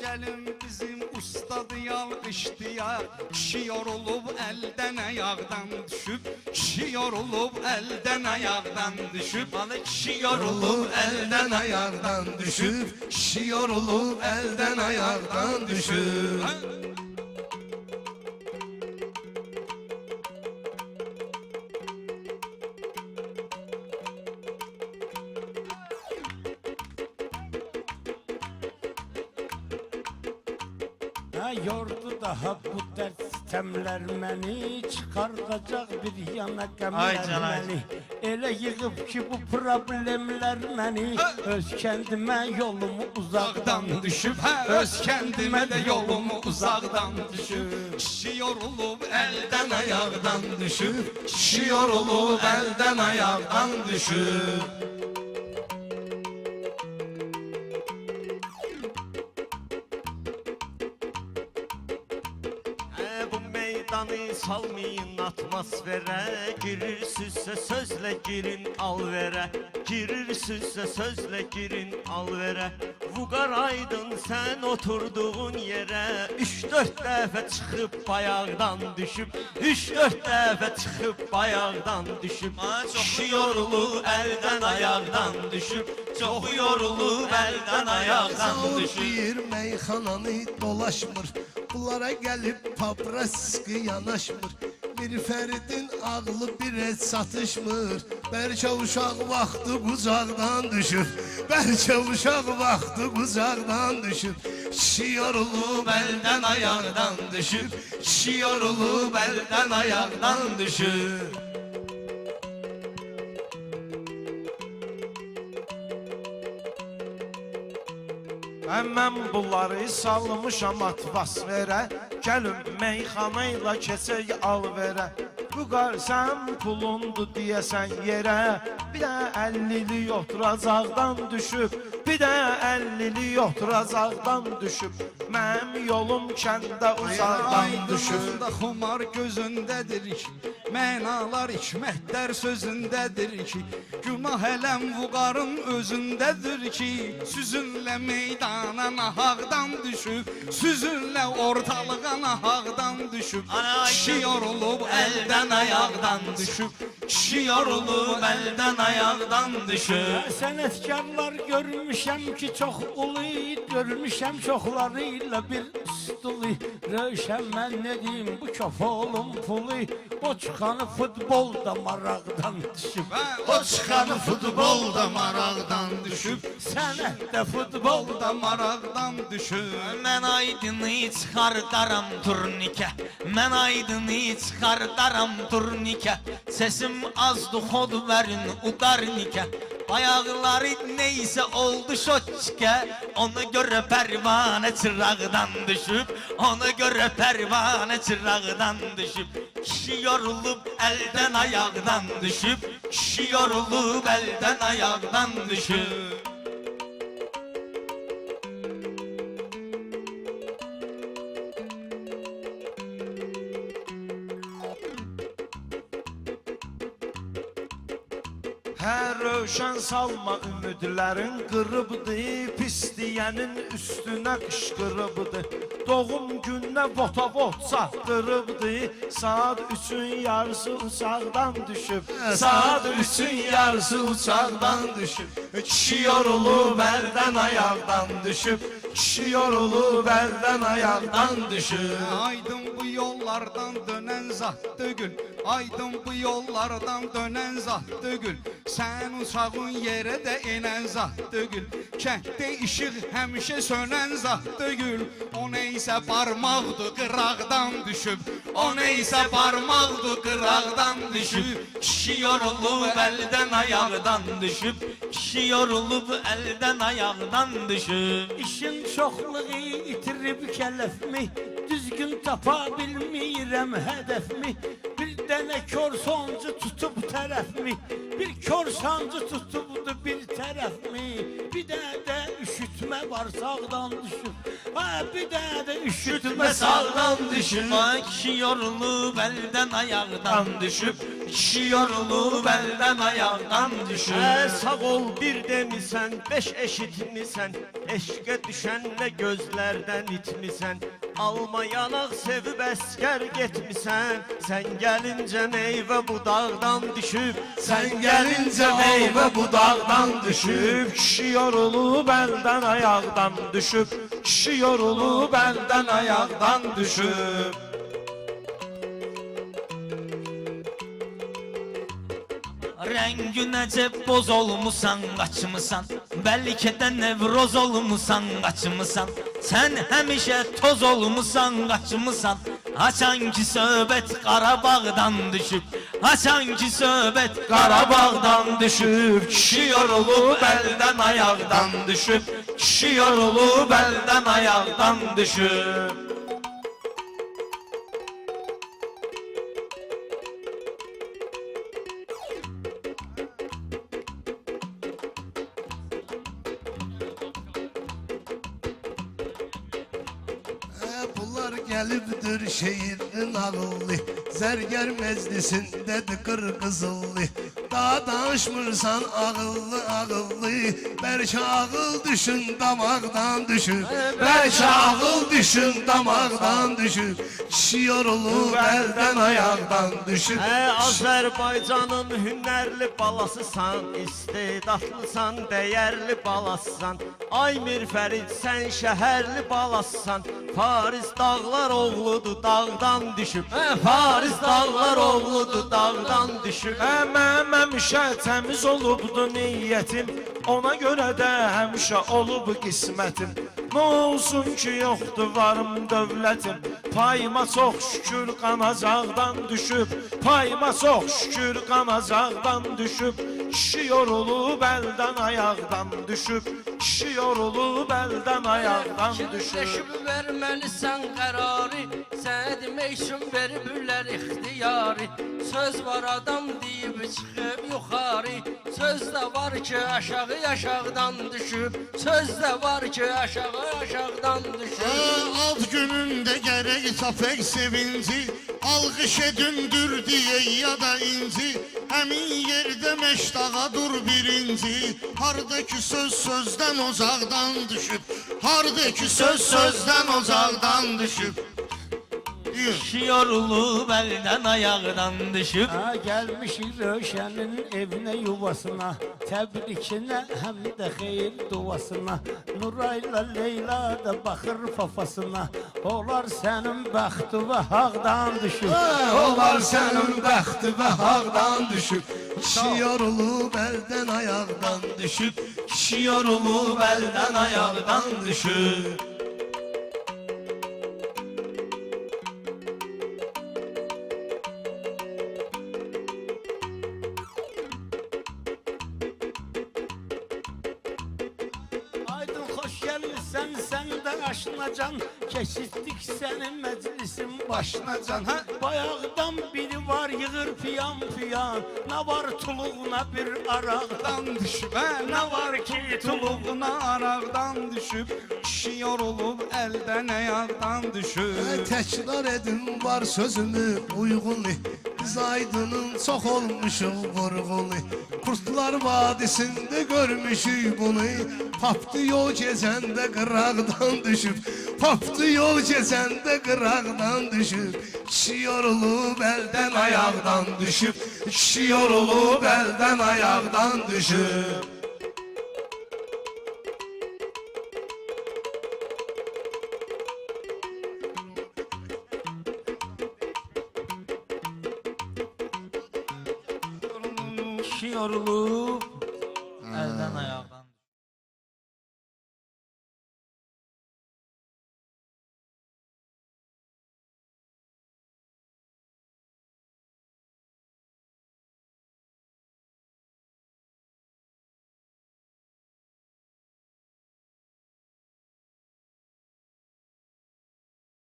Gelin bizim ustadı yalqışdıya. Kişi yorulub elden ayaqdan düşüb. Kişi yorulub elden ayaqdan düşüb. Kişi yorulub elden ayaqdan düşüb. Kişi yorulub elden ayaqdan düşüb. Yordu daha bu dert sitemler məni, çıxardacaq bir yana qəmlər məni. Elə yığıb ki bu problemlər məni, öz kəndimə yolumu uzaqdan düşüb. Öz kəndimə də yolumu uzaqdan düşüb. Kişi yorulub eldən ayaqdan düşüb. Kişi yorulub eldən ayaqdan düşüb. Salmayın atmosfere, girirsizse sözle girin alvere. Girirsizse sözle girin alvere. Vuqar Aydın sen oturduğun yere 3-4 dəfə çıxıb bayaqdan düşüb. 3-4 dəfə çıxıb bayaqdan düşüb. Kişi yorulub eldən ayaqdan düşüb. Çox yorulub eldən ayaqdan düşüb. Bir meyxananı dolaşmır, bunlara gelip papraskı yanaşmır. Bir Feridin ağlı bir et satışmır. Belki uşaq vaxtı qucaqdan düşüb. Belki uşaq vaxtı qucaqdan düşüb. Kişi yorulub eldən ayaqdan düşüb. Kişi yorulub eldən ayaqdan düşüb. Mən bunları salmışam atmosferə, gəlin meyxanayla keçək alverə. Vuqar sən pulundu deyəsən yerə, bir də 50'li oturacaqdan düşüb. Bir də 50'li oturacaqdan düşüb. Mənim yolum kəndə uzaqdan düşüb. Aydınında xumar gözündədir ki, mənalar hikmətlər sözündədir ki, günah eləm Vuqarın özündədir ki, süzünlə meydana nahaqdan düşüb, süzünlə ortalığa nahaqdan düşüb. Kişi yorulub eldən ayaqdan düşüb. Kişi yorulub eldən ayaqdan düşüb. Sənətkarlar görmüşəm ki çox ulu, görmüşəm çoxları ilə bir üstülü. Rövşən mən ne deyim bu köfolun pulu, o çıxanı futbolda maraqdan düşüb. O çıxanı futbolda maraqdan düşüb. Sənətdə futbolda maraqdan düşüb. Mən Aydını çıxardaram turnikə. Mən Aydını çıxardaram turnikə. Sesim azdı xod verin udarnikə. Ayaqları neyse oldu şoçke. Ona göre pervane çırağdan düşüp. Ona göre pervane çırağdan düşüp. Kişi yorulup elden ayaktan düşüp. Kişi yorulup elden ayaktan düşüp. Hər rövşən salma ümidlərin qırıbdı, pis deyənin üstünə qışqırıbdı. Doğum gününə vota-vot çatdırıbdı, saat 3'ün yarısı uçaqdan düşüb. Saat 3'ün yarısı uçaqdan düşüb. Kişi yorulub eldən ayaqdan düşüb. Kişi yorulub eldən ayaqdan düşüb. Aydın bu yollardan dönen zattı gül. Aydın bu yollardan dönen zattı gül. Sen uçağın yere de inen zattı gül. Kənddə işıq həmişə sönən zattı gül. O neyse parmaqdı qıraqdan düşüb. O neyse parmaqdı qıraqdan düşüb. Kişi yorulub eldən ayaqdan düşüb. Kişi yorulub eldən ayaqdan düşüb. İşin çoxluğu itirib kələfmi, düzgün tapa bilmirəm hədəfmi. Bir dənə kör soncu tutub tərəfmi, Bir kör sancı tutubdu bir tərəfmi, bir də üşütmə var sağdan düşüb. Ha, bir də üşütmə sağdan düşüb. Ay kişi yorulub əldən ayaqdan düşüb. Kişi yorulub əldən ayaqdan düşüb. Sağ ol bir demisən, beş eşitmisən, eşqə düşənlə gözlərdən itmisən. Alma yanaq sevib əskər getmisən, sən gəlincə meyvə budaqdan düşüb. Sən gəlincə meyvə budaqdan düşüb. Kişi yorulub əldən ayaqdan düşüb. Kişi yorulub əldən ayaqdan düşüb. Rəngün əcəb boz olmusan, qaçmısan. Bəlkə də nevroz olmusan, qaçmısan. Sən həmişə toz olmusan, qaçmısan. Haçan ki söhbət Qarabağdan düşüb. Haçan ki söhbət Qarabağdan düşüb. Kişi yorulub əldən ayaqdan düşüb. Kişi yorulub əldən ayaqdan düşüb. Bunlar gəlibdir şehrin ağıllı, Zərgər məclisindədir qırqızıllı. Daha danışmırsan ağıllı ağıllı, Bəlkə ağıl düşün damaqdan düşür. Bəlkə ağıl düşün damaqdan düşür. Kişi yorulub əldən ayaqdan düşür. Azərbaycanın hünərli balasısan, istedadlısan, dəyərli balasısan. Aymir Fərid sən şəhərli balasısan. Paris dağlar oğludur dağdan düşüb. Paris dağlar oğludur dağdan düşüb. Həmişə təmiz olubdu niyyətim, ona görə də həmişə olub qismətim. Nə olsun ki yoxdur varım dövlətim, payıma çox şükür qanacaqdan düşüb. Payıma çox şükür qanacaqdan düşüb. Kişi yorulub əldən ayaqdan düşüb. Kişi yorulub əldən ayaqdan düşüb. Fikirləşib verməlisən qərarı, sənə demək üçün veriblər ixtiyarı. Söz var adam deyib çıxıb yuxarı, söz də var ki aşağı aşağıdan düşüb. Söz də var ki aşağı aşağıdan düşüb. Ad günündə gərək tapək sevinci, alqış edündür deyə ya da inci. Həmin yerdə məşdağa dur birinci, harda ki söz sözdən ocaqdan düşüb. Harda ki söz sözdən ocaqdan düşüb. kişi yorulub əldən ayaqdan düşüb. Ha, gəlmişik Rövşənin evinə yuvasına, təbrikinə həm də xeyir duasına. Nurayla Leyla da baxır fafasına, onlar sənin bəxti və haqdan düşüb. Onlar sənin bəxti və haqdan düşüb. Kişi yorulub əldən ayaqdan düşüb. Kişi yorulub əldən ayaqdan düşüb. Aydın xoş gəlmisən, sən də aşınacan, keçirtdik sənin məclisin başınacan. Ha? Bayaqdan biri var yığır piyan piyan, nə var tuluğuna bir araqdan düşüb. Nə var ki tuluğuna araqdan düşüb. Kişi yorulub əldən ayaqdan düşüb. Təkrar edin var sözümü uyğunlu, biz Aydının çox olmuşuq vurğunlu. Kurtlar Vadisində görmüşük bunu, Papdı yol gecəndə qıraqdan düşüb. Papdı yol gecəndə qıraqdan düşüb. Kişi yorulub əldən ayaqdan düşüb. Kişi yorulub əldən ayaqdan düşüb. Kişi yorulub əldən ayaqdan